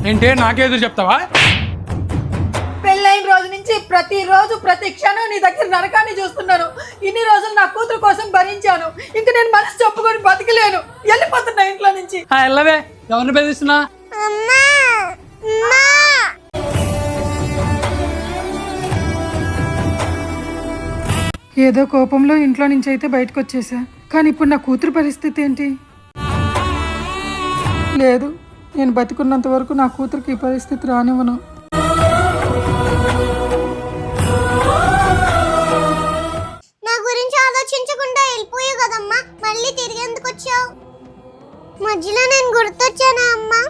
ఏంటే నాకే ఎదురు చెప్తావా? పెళ్ళైన రోజు నుంచి ప్రతిరోజు ప్రతి క్షణం నీ దగ్గర నరకాన్ని చూస్తున్నాను. ఇన్ని రోజులు నా కూతురు కోసం భరించాను. ఇంక నేను మనసు చెప్పుకొని బతకలేను. వెళ్ళిపోతున్నా ఇంట్లో నుంచి. వెళ్ళవే, ఎవరిని బెదిరిస్తున్నా? ఏదో కోపంలో ఇంట్లో నుంచి అయితే బయటకు వచ్చేసా. కానీ ఇప్పుడు నా కూతురు పరిస్థితి ఏంటి? లేదు, నేను బతికున్నంత వరకు నా కూతురికి ఈ పరిస్థితి రానివ్వను. నా గురించి ఆలోచించకుండా వెళ్ళిపోయావు కదమ్మా, మళ్ళీ తిరిగి ఎందుకు వచ్చావు? మధ్యలో నేను గుర్తొచ్చానా అమ్మా?